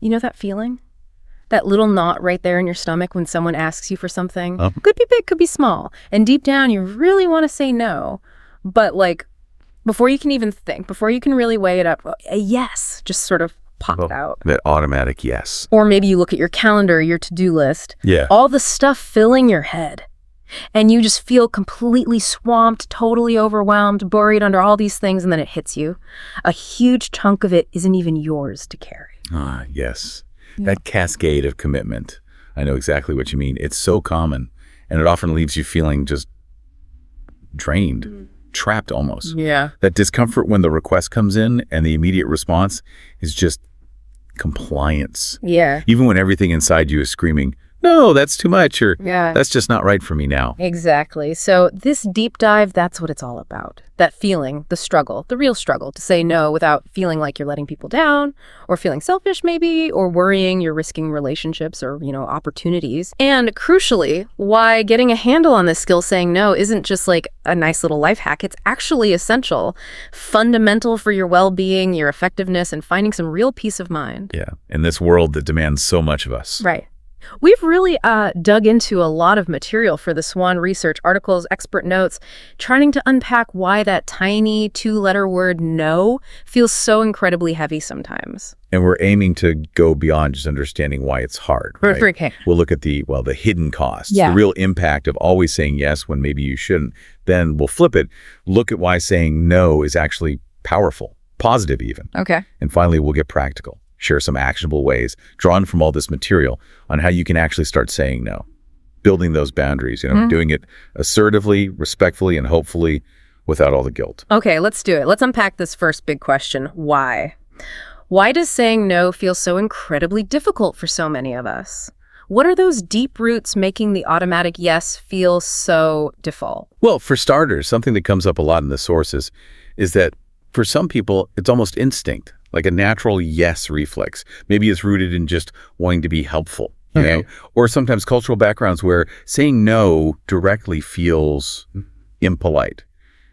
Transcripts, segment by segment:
You know that feeling? That little knot right there in your stomach when someone asks you for something? Could be big, could be small. And deep down, you really want to say no. But like, before you can even think, before you can really weigh it up, a yes just sort of popped out. That automatic yes. Or maybe you look at your calendar, your to-do list. Yeah. All the stuff filling your head. And you just feel completely swamped, totally overwhelmed, buried under all these things, and then it hits you. A huge chunk of it isn't even yours to carry. Ah, yes. That cascade of commitment. I know exactly what you mean. It's so common, and it often leaves you feeling just drained, trapped almost. Yeah. That discomfort when the request comes in and the immediate response is just compliance. Yeah. Even when everything inside you is screaming, no, that's too much, or Yeah. that's just not right for me now. Exactly. So this deep dive, that's what it's all about. That feeling, the struggle, the real struggle to say no without feeling like you're letting people down or feeling selfish maybe, or worrying you're risking relationships or, opportunities. And crucially, why getting a handle on this skill saying no isn't just like a nice little life hack. It's actually essential, fundamental for your well-being, your effectiveness, and finding some real peace of mind. Yeah, in this world that demands so much of us. Right. We've really dug into a lot of material for the SWAN research, articles, expert notes, trying to unpack why that tiny two-letter word no feels so incredibly heavy sometimes. And we're aiming to go beyond just understanding why it's hard. Right? Okay. We'll look at the hidden costs, Yeah. the real impact of always saying yes when maybe you shouldn't. Then we'll flip it, look at why saying no is actually powerful, positive even. Okay. And finally, we'll get practical. Share some actionable ways drawn from all this material on how you can actually start saying no, building those boundaries, doing it assertively, respectfully, and hopefully without all the guilt. Okay, let's do it. Let's unpack this first big question. Why? Why does saying no feel so incredibly difficult for so many of us? What are those deep roots making the automatic yes feel so default? Well, for starters, something that comes up a lot in the sources is that for some people, it's almost instinct, like a natural yes reflex. Maybe it's rooted in just wanting to be helpful, you know? Or sometimes cultural backgrounds where saying no directly feels impolite.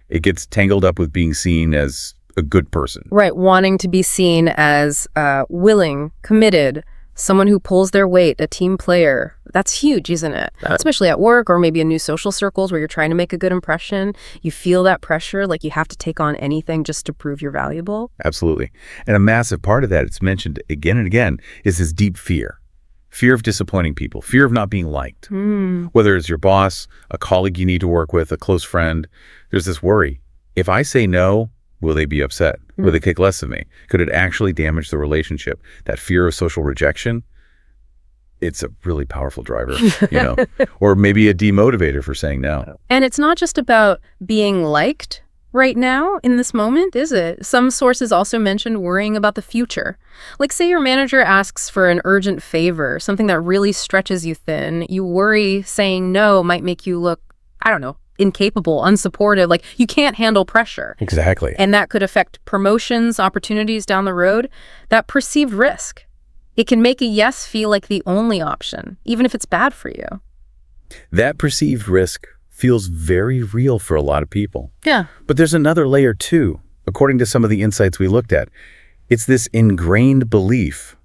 It gets tangled up with being seen as a good person. Right, wanting to be seen as willing, committed, someone who pulls their weight, a team player. That's huge, isn't it? Especially at work or maybe in new social circles where you're trying to make a good impression. You feel that pressure, like you have to take on anything just to prove you're valuable. Absolutely. And a massive part of that, it's mentioned again and again, is this deep fear. Fear of disappointing people, fear of not being liked. Whether it's your boss, a colleague you need to work with, a close friend, there's this worry. If I say no, will they be upset? Will they think less of me? Could it actually damage the relationship? That fear of social rejection, it's a really powerful driver, or maybe a demotivator for saying no. And it's not just about being liked right now in this moment, is it? Some sources also mention worrying about the future. Like say your manager asks for an urgent favor, something that really stretches you thin. You worry saying no might make you look, I don't know, incapable, unsupportive, like you can't handle pressure. Exactly. And that could affect promotions, opportunities down the road. That perceived risk. It can make a yes feel like the only option, even if it's bad for you. That perceived risk feels very real for a lot of people. Yeah. But there's another layer too, according to some of the insights we looked at. It's this ingrained belief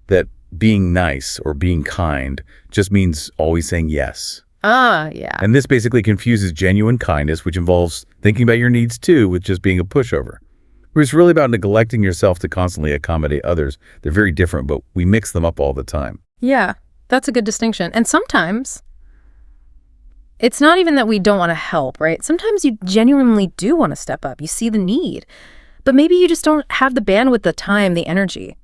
that being nice or being kind just means always saying yes. Yeah. And this basically confuses genuine kindness, which involves thinking about your needs too, with just being a pushover. It's really about neglecting yourself to constantly accommodate others. They're very different, but we mix them up all the time. Yeah, that's a good distinction. And sometimes it's not even that we don't want to help, right? Sometimes you genuinely do want to step up. You see the need, but maybe you just don't have the bandwidth, the time, the energy.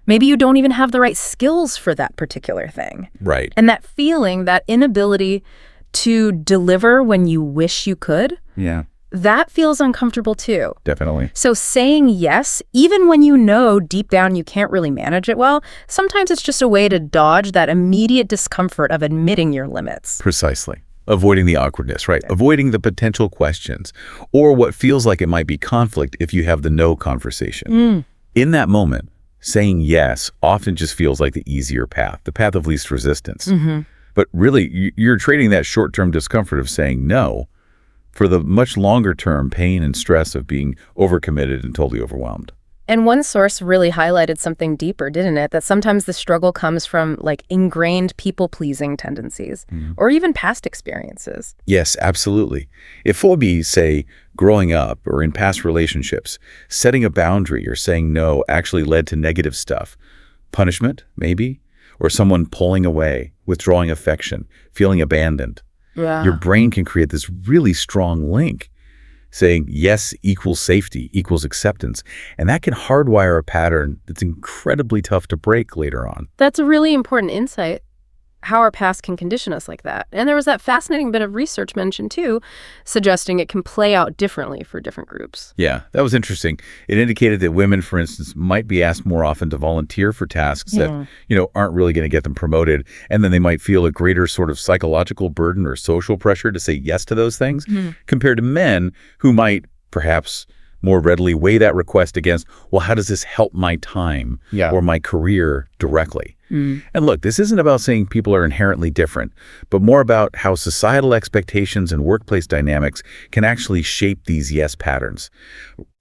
Maybe you don't even have the right skills for that particular thing. Right. And that feeling, that inability to deliver when you wish you could, Yeah, that feels uncomfortable too. definitely. So saying yes, even when you know deep down you can't really manage it well, sometimes it's just a way to dodge that immediate discomfort of admitting your limits. Precisely. Avoiding the awkwardness, right? Avoiding the potential questions or what feels like it might be conflict if you have the no conversation. In that moment, saying yes often just feels like the easier path, the path of least resistance. But really, you're trading that short-term discomfort of saying no for the much longer-term pain and stress of being overcommitted and totally overwhelmed. And one source really highlighted something deeper, didn't it? That sometimes the struggle comes from like ingrained people-pleasing tendencies or even past experiences. Yes, absolutely. If Phoebe, say, growing up or in past relationships, setting a boundary or saying no actually led to negative stuff, punishment, maybe, or someone pulling away, withdrawing affection, feeling abandoned, your brain can create this really strong link, saying yes equals safety, equals acceptance. And that can hardwire a pattern that's incredibly tough to break later on. That's a really important insight, how our past can condition us like that. And there was that fascinating bit of research mentioned too, suggesting it can play out differently for different groups. Yeah, that was interesting. It indicated that women, for instance, might be asked more often to volunteer for tasks that, aren't really going to get them promoted. And then they might feel a greater sort of psychological burden or social pressure to say yes to those things compared to men who might perhaps more readily weigh that request against, well, how does this help my time or my career directly? And look, this isn't about saying people are inherently different, but more about how societal expectations and workplace dynamics can actually shape these yes patterns.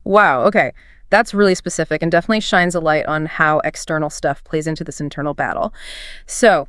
Wow, okay. That's really specific and definitely shines a light on how external stuff plays into this internal battle. So,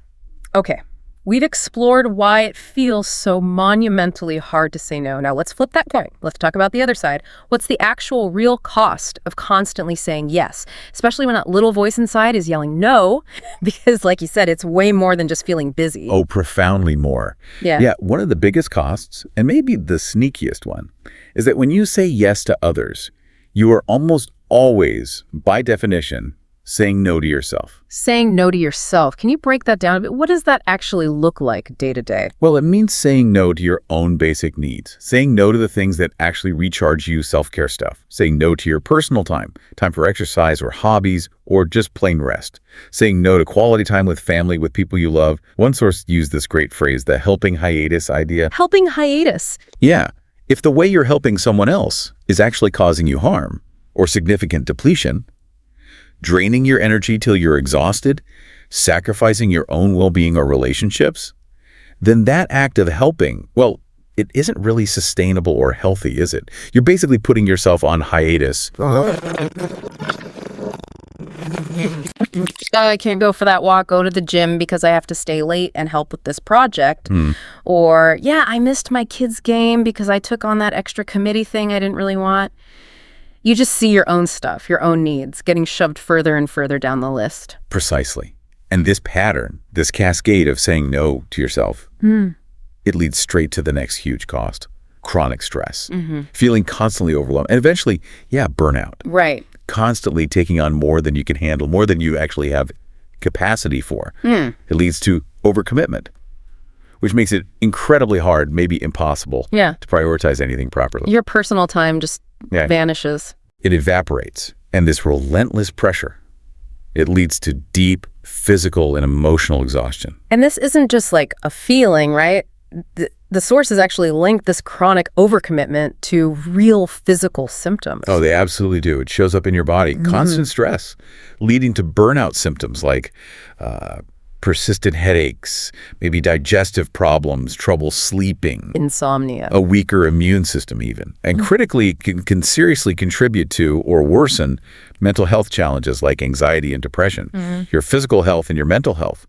okay. We've explored why it feels so monumentally hard to say no. Now let's flip that coin. Let's talk about the other side. What's the actual real cost of constantly saying yes, especially when that little voice inside is yelling no? Because like you said, it's way more than just feeling busy. Oh, profoundly more. Yeah, one of the biggest costs, and maybe the sneakiest one, is that when you say yes to others, you are almost always, by definition, saying no to yourself. Saying no to yourself. Can you break that down a bit? What does that actually look like day to day? Well, it means saying no to your own basic needs. Saying no to the things that actually recharge you, self-care stuff. Saying no to your personal time for exercise or hobbies, or just plain rest. Saying no to quality time with family, with people you love. One source used this great phrase, the helping hiatus idea. Helping hiatus? Yeah. If the way you're helping someone else is actually causing you harm or significant depletion, draining your energy till you're exhausted, sacrificing your own well-being or relationships, then that act of helping, well, it isn't really sustainable or healthy, is it? You're basically putting yourself on hiatus. I can't go for that walk, go to the gym because I have to stay late and help with this project. Or, yeah, I missed my kids' game because I took on that extra committee thing I didn't really want. You just see your own stuff, your own needs, getting shoved further and further down the list. Precisely. And this pattern, this cascade of saying no to yourself, it leads straight to the next huge cost, chronic stress, feeling constantly overwhelmed, and eventually, burnout. Right. Constantly taking on more than you can handle, more than you actually have capacity for. It leads to overcommitment, which makes it incredibly hard, maybe impossible, to prioritize anything properly. Your personal time just vanishes. It evaporates. And this relentless pressure, it leads to deep physical and emotional exhaustion. And this isn't just like a feeling, right? The sources actually link this chronic overcommitment to real physical symptoms. Oh, they absolutely do. It shows up in your body. Constant stress, leading to burnout symptoms like persistent headaches, maybe digestive problems, trouble sleeping, insomnia, a weaker immune system even. And critically can seriously contribute to or worsen mental health challenges like anxiety and depression. Your physical health and your mental health,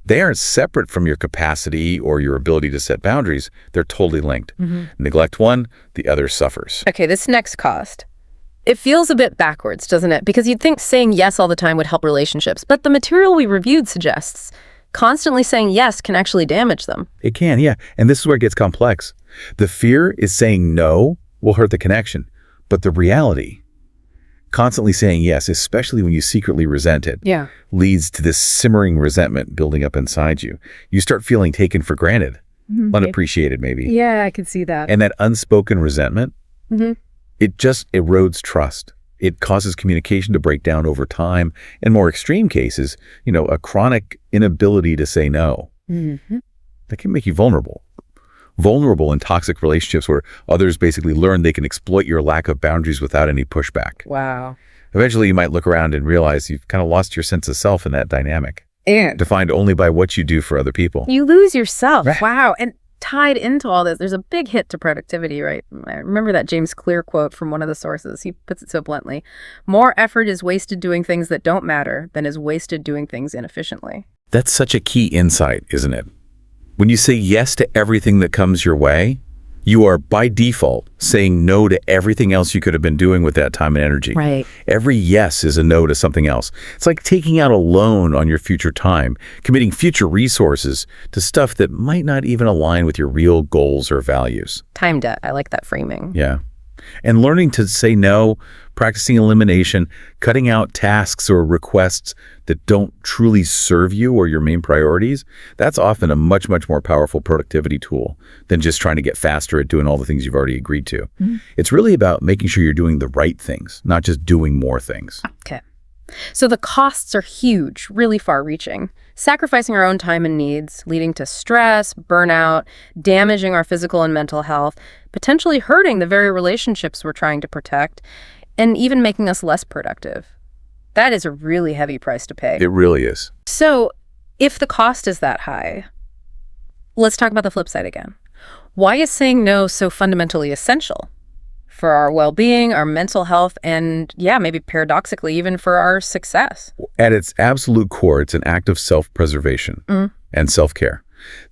they aren't separate from your capacity or your ability to set boundaries. They're totally linked. Neglect one, the other suffers. Okay, this next cost. It feels a bit backwards, doesn't it? Because you'd think saying yes all the time would help relationships. But the material we reviewed suggests constantly saying yes can actually damage them. It can, yeah. And this is where it gets complex. The fear is saying no will hurt the connection. But the reality, constantly saying yes, especially when you secretly resent it, leads to this simmering resentment building up inside you. You start feeling taken for granted, unappreciated maybe. Yeah, I can see that. And that unspoken resentment, it just erodes trust. It causes communication to break down over time. In more extreme cases, a chronic inability to say no. That can make you vulnerable. Vulnerable in toxic relationships where others basically learn they can exploit your lack of boundaries without any pushback. Wow. Eventually, you might look around and realize you've kind of lost your sense of self in that dynamic. And defined only by what you do for other people. you lose yourself. Right. Wow. And tied into all this, there's a big hit to productivity, right? I remember that James Clear quote from one of the sources. He puts it so bluntly: more effort is wasted doing things that don't matter than is wasted doing things inefficiently. That's such a key insight, isn't it? When you say yes to everything that comes your way, you are by default saying no to everything else you could have been doing with that time and energy. Right. Every yes is a no to something else. It's like taking out a loan on your future time, committing future resources to stuff that might not even align with your real goals or values. Time debt. I like that framing. Yeah. And learning to say no, practicing elimination, cutting out tasks or requests that don't truly serve you or your main priorities, that's often a much, much more powerful productivity tool than just trying to get faster at doing all the things you've already agreed to. Mm-hmm. It's really about making sure you're doing the right things, not just doing more things. Okay. So the costs are huge, really far-reaching. Sacrificing our own time and needs, leading to stress, burnout, damaging our physical and mental health, potentially hurting the very relationships we're trying to protect, and even making us less productive. That is a really heavy price to pay. It really is. So if the cost is that high, let's talk about the flip side again. Why is saying no so fundamentally essential for our well-being, our mental health, and maybe paradoxically, even for our success? At its absolute core, it's an act of self-preservation and self-care.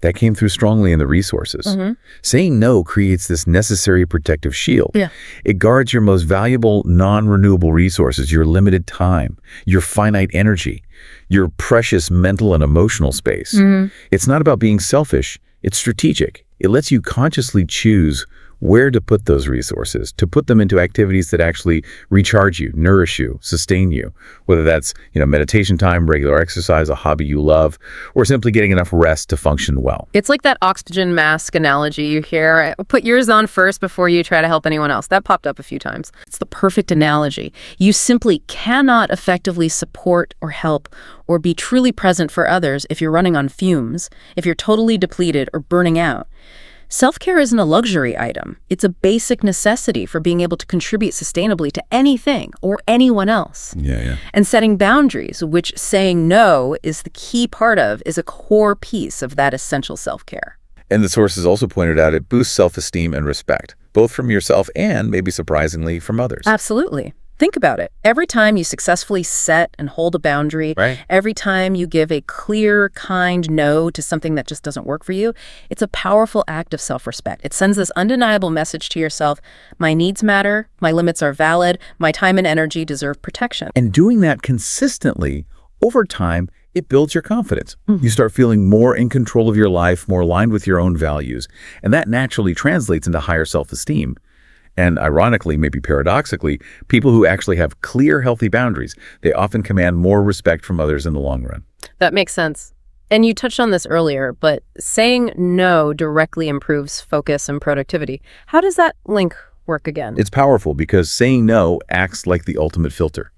That came through strongly in the resources. Mm-hmm. Saying no creates this necessary protective shield. Yeah. It guards your most valuable non-renewable resources, your limited time, your finite energy, your precious mental and emotional space. Mm-hmm. It's not about being selfish. It's strategic. It lets you consciously choose where to put those resources, to put them into activities that actually recharge you, nourish you, sustain you, whether that's, meditation time, regular exercise, a hobby you love, or simply getting enough rest to function well. It's like that oxygen mask analogy you hear. Put yours on first before you try to help anyone else. That popped up a few times. It's the perfect analogy. You simply cannot effectively support or help or be truly present for others if you're running on fumes, if you're totally depleted or burning out. Self-care isn't a luxury item. It's a basic necessity for being able to contribute sustainably to anything or anyone else. Yeah. And setting boundaries, which saying no is the key part of, is a core piece of that essential self-care. And the sources also pointed out it boosts self-esteem and respect, both from yourself and, maybe surprisingly, from others. Absolutely. Think about it. Every time you successfully set and hold a boundary, right. Every time you give a clear, kind no to something that just doesn't work for you, it's a powerful act of self-respect. It sends this undeniable message to yourself: my needs matter, my limits are valid, my time and energy deserve protection. And doing that consistently, over time, it builds your confidence. You start feeling more in control of your life, more aligned with your own values, and that naturally translates into higher self-esteem. And ironically, maybe paradoxically, people who actually have clear, healthy boundaries, they often command more respect from others in the long run. That makes sense. And you touched on this earlier, but saying no directly improves focus and productivity. How does that link work again? It's powerful because saying no acts like the ultimate filter.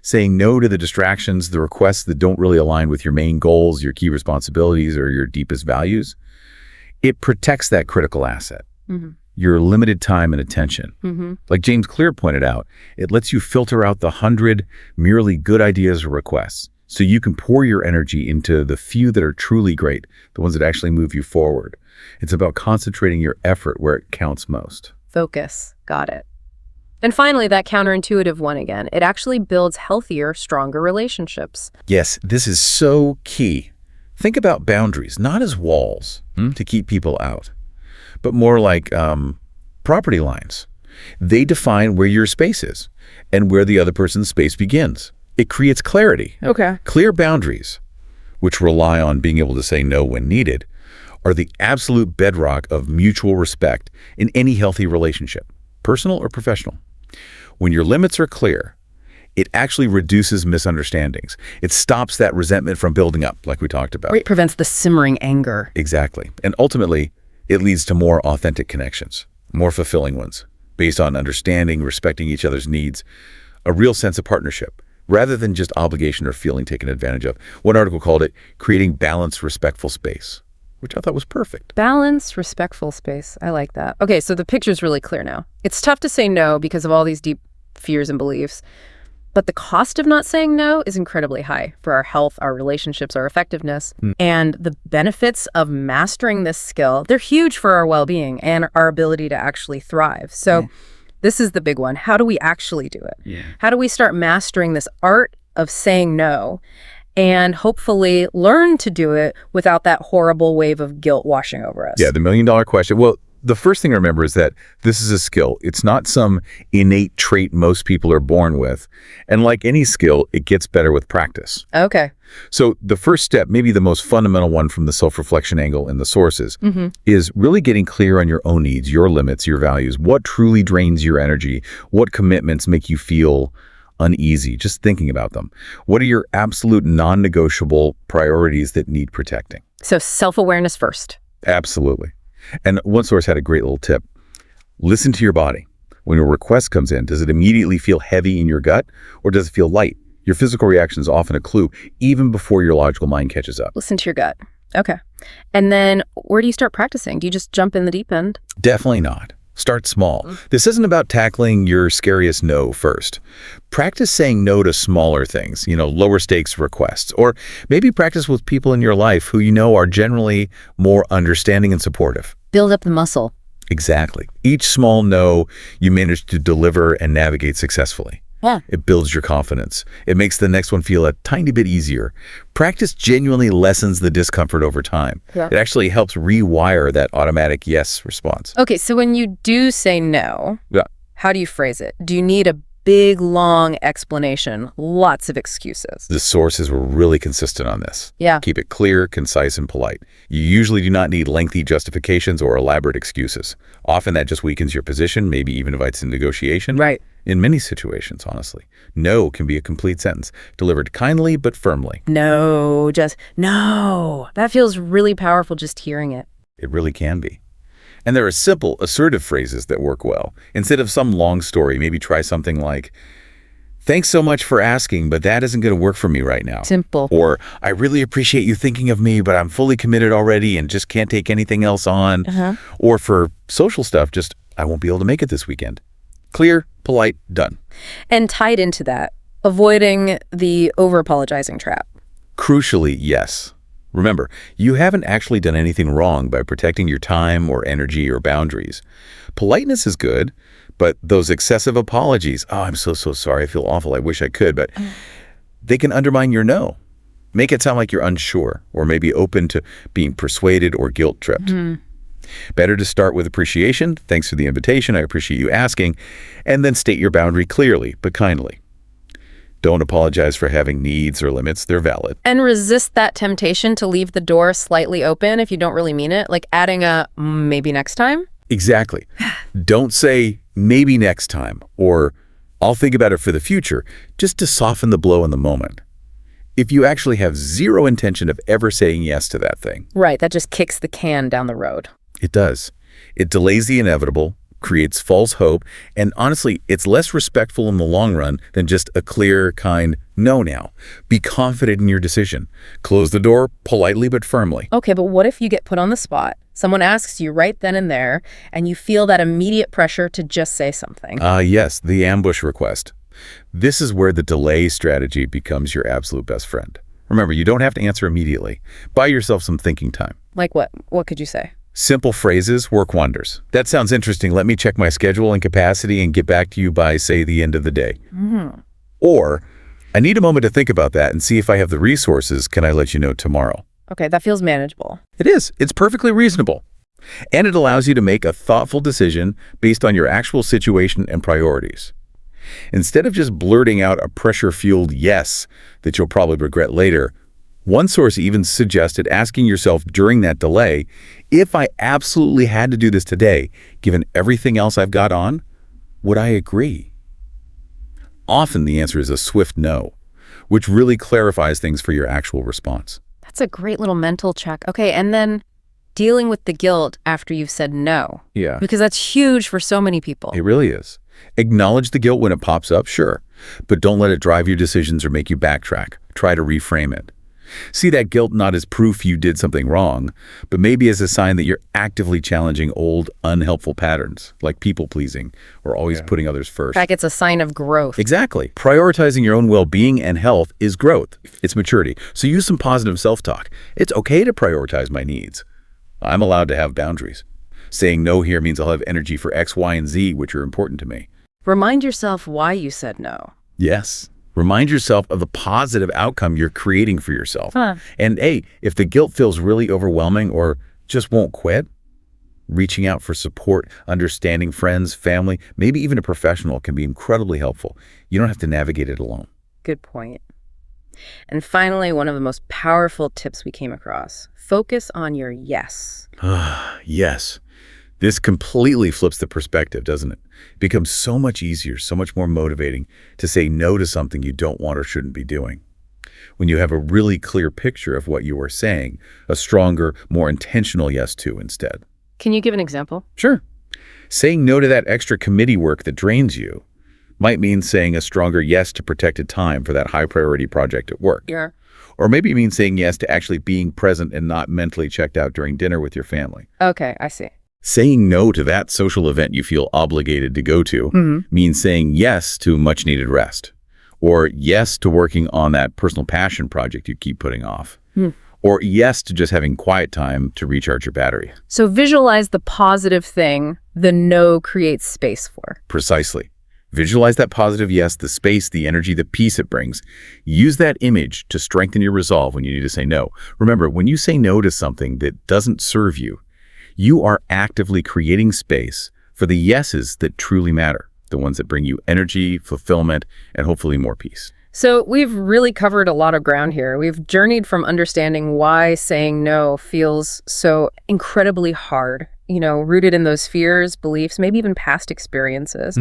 Saying no to the distractions, the requests that don't really align with your main goals, your key responsibilities, or your deepest values, it protects that critical asset. Mm-hmm. Your limited time and attention. Mm-hmm. Like James Clear pointed out, it lets you filter out the 100 merely good ideas or requests, so you can pour your energy into the few that are truly great, the ones that actually move you forward. It's about concentrating your effort where it counts most. Focus. Got it. And finally, that counterintuitive one again. It actually builds healthier, stronger relationships. Yes, this is so key. Think about boundaries, not as walls to keep people out, but more like property lines. They define where your space is and where the other person's space begins. It creates clarity. Okay. Clear boundaries, which rely on being able to say no when needed, are the absolute bedrock of mutual respect in any healthy relationship, personal or professional. When your limits are clear, it actually reduces misunderstandings. It stops that resentment from building up, like we talked about. It prevents the simmering anger. Exactly. And ultimately, it leads to more authentic connections, more fulfilling ones, based on understanding, respecting each other's needs, a real sense of partnership, rather than just obligation or feeling taken advantage of. One article called it creating balanced, respectful space, which I thought was perfect. Balanced, respectful space. I like that. Okay, so the picture's really clear now. It's tough to say no because of all these deep fears and beliefs. But the cost of not saying no is incredibly high for our health, our relationships, our effectiveness. And the benefits of mastering this skill, they're huge for our well-being and our ability to actually thrive. So this is the big one. How do we actually do it? How do we start mastering this art of saying no and hopefully learn to do it without that horrible wave of guilt washing over us? Yeah, the million-dollar question. Well, the first thing to remember is that this is a skill. It's not some innate trait most people are born with. And like any skill, it gets better with practice. Okay. So the first step, maybe the most fundamental one from the self-reflection angle in the sources, is really getting clear on your own needs, your limits, your values, what truly drains your energy, what commitments make you feel uneasy, just thinking about them. What are your absolute non-negotiable priorities that need protecting? So self-awareness first. Absolutely. And one source had a great little tip. Listen to your body. When a request comes in, does it immediately feel heavy in your gut or does it feel light? Your physical reaction is often a clue, even before your logical mind catches up. Listen to your gut. Okay. And then where do you start practicing? Do you just jump in the deep end? Definitely not. Start small. This isn't about tackling your scariest no first. Practice saying no to smaller things, lower stakes requests, or maybe practice with people in your life who you know are generally more understanding and supportive. Build up the muscle. Exactly. Each small no you manage to deliver and navigate successfully. Yeah. It builds your confidence. It makes the next one feel a tiny bit easier. Practice genuinely lessens the discomfort over time. Yeah. It actually helps rewire that automatic yes response. Okay, so when you do say no, Yeah. how do you phrase it? Do you need a big, long explanation, lots of excuses? The sources were really consistent on this. Yeah. Keep it clear, concise, and polite. You usually do not need lengthy justifications or elaborate excuses. Often that just weakens your position, maybe even invites a negotiation. Right. In many situations, honestly. No can be a complete sentence, delivered kindly but firmly. No, just no. That feels really powerful just hearing it. It really can be. And there are simple, assertive phrases that work well. Instead of some long story, maybe try something like, "Thanks so much for asking, but that isn't going to work for me right now." Simple. Or, "I really appreciate you thinking of me, but I'm fully committed already and just can't take anything else on." Or for social stuff, just, "I won't be able to make it this weekend." Clear, polite, done. And tied into that, avoiding the over-apologizing trap. Crucially, yes. Remember, you haven't actually done anything wrong by protecting your time or energy or boundaries. Politeness is good, but those excessive apologies, "Oh, I'm so sorry, I feel awful, I wish I could," but they can undermine your no. Make it sound like you're unsure or maybe open to being persuaded or guilt-tripped. Better to start with appreciation. "Thanks for the invitation. I appreciate you asking." And then state your boundary clearly but kindly. Don't apologize for having needs or limits. They're valid. And resist that temptation to leave the door slightly open if you don't really mean it, like adding a maybe next time. Exactly. Don't say "maybe next time" or "I'll think about it for the future," just to soften the blow in the moment. If you actually have zero intention of ever saying yes to that thing. Right, that just kicks the can down the road. It does. It delays the inevitable, creates false hope, and honestly, it's less respectful in the long run than just a clear, kind "no" now. Be confident in your decision. Close the door politely but firmly. Okay, but what if you get put on the spot? Someone asks you right then and there, and you feel that immediate pressure to just say something. Yes, the ambush request. This is where the delay strategy becomes your absolute best friend. Remember, you don't have to answer immediately. Buy yourself some thinking time. Like what? What could you say? Simple phrases work wonders. "That sounds interesting. Let me check my schedule and capacity and get back to you by, say, the end of the day." Or, "I need a moment to think about that and see if I have the resources. Can I let you know tomorrow?" Okay, that feels manageable. It is. It's perfectly reasonable. And it allows you to make a thoughtful decision based on your actual situation and priorities. Instead of just blurting out a pressure-fueled yes that you'll probably regret later, one source even suggested asking yourself during that delay, "If I absolutely had to do this today, given everything else I've got on, would I agree?" Often the answer is a swift no, which really clarifies things for your actual response. That's a great little mental check. Okay, and then dealing with the guilt after you've said no. Yeah. Because that's huge for so many people. It really is. Acknowledge the guilt when it pops up, sure, but don't let it drive your decisions or make you backtrack. Try to reframe it. See that guilt not as proof you did something wrong, but maybe as a sign that you're actively challenging old, unhelpful patterns, like people-pleasing or always putting others first. In fact, it's a sign of growth. Exactly. Prioritizing your own well-being and health is growth. It's maturity. So use some positive self-talk. It's okay to prioritize my needs. I'm allowed to have boundaries. Saying no here means I'll have energy for X, Y, and Z, which are important to me. Remind yourself why you said no. Yes. Remind yourself of the positive outcome you're creating for yourself. And hey, if the guilt feels really overwhelming or just won't quit, reaching out for support, understanding friends, family, maybe even a professional can be incredibly helpful. You don't have to navigate it alone. Good point. And finally, one of the most powerful tips we came across, focus on your yes. Yes. This completely flips the perspective, doesn't it? It becomes so much easier, so much more motivating to say no to something you don't want or shouldn't be doing. When you have a really clear picture of what you are saying, a stronger, more intentional yes to instead. Can you give an example? Sure. Saying no to that extra committee work that drains you might mean saying a stronger yes to protected time for that high priority project at work. Yeah. Or maybe it means saying yes to actually being present and not mentally checked out during dinner with your family. Okay, I see. Saying no to that social event you feel obligated to go to means saying yes to much needed rest, or yes to working on that personal passion project you keep putting off, or yes to just having quiet time to recharge your battery. So visualize the positive thing the no creates space for. Precisely. Visualize that positive yes, the space, the energy, the peace it brings. Use that image to strengthen your resolve when you need to say no. Remember, when you say no to something that doesn't serve you, you are actively creating space for the yeses that truly matter, the ones that bring you energy, fulfillment, and hopefully more peace. So we've really covered a lot of ground here. We've journeyed from understanding why saying no feels so incredibly hard, rooted in those fears, beliefs, maybe even past experiences.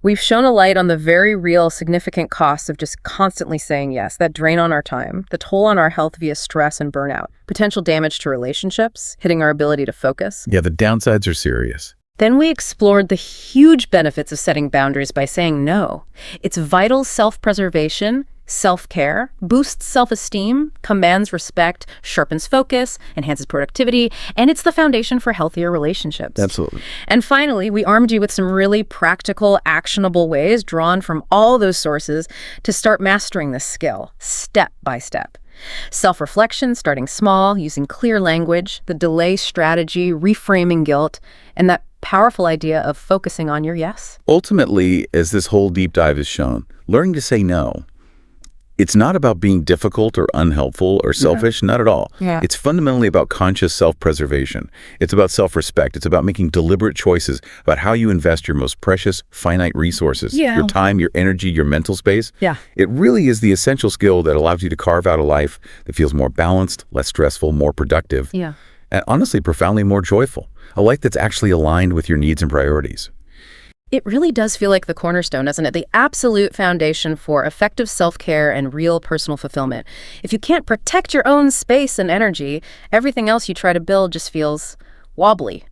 We've shone a light on the very real, significant costs of just constantly saying yes, that drain on our time, the toll on our health via stress and burnout, potential damage to relationships, hitting our ability to focus. Yeah, the downsides are serious. Then we explored the huge benefits of setting boundaries by saying no. It's vital self-preservation, self-care, boosts self-esteem, commands respect, sharpens focus, enhances productivity, and it's the foundation for healthier relationships. Absolutely. And finally, we armed you with some really practical, actionable ways drawn from all those sources to start mastering this skill, step by step. Self-reflection, starting small, using clear language, the delay strategy, reframing guilt, and that powerful idea of focusing on your yes. Ultimately, as this whole deep dive has shown, learning to say no, it's not about being difficult or unhelpful or selfish, not at all. It's fundamentally about conscious self-preservation. It's about self-respect. It's about making deliberate choices about how you invest your most precious, finite resources, your time, your energy, your mental space. It really is the essential skill that allows you to carve out a life that feels more balanced, less stressful, more productive, and honestly, profoundly more joyful. A life that's actually aligned with your needs and priorities. It really does feel like the cornerstone, doesn't it? The absolute foundation for effective self-care and real personal fulfillment. If you can't protect your own space and energy, everything else you try to build just feels wobbly,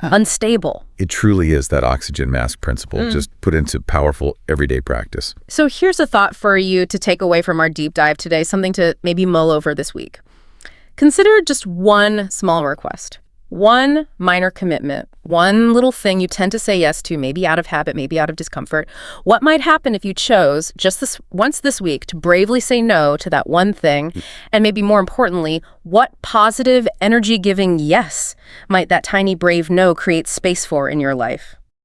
unstable. It truly is that oxygen mask principle, just put into powerful everyday practice. So here's a thought for you to take away from our deep dive today, something to maybe mull over this week. Consider just one small request. One minor commitment, one little thing you tend to say yes to, maybe out of habit, maybe out of discomfort. What might happen if you chose just once this week to bravely say no to that one thing? And maybe more importantly, what positive, energy-giving yes might that tiny brave no create space for in your life?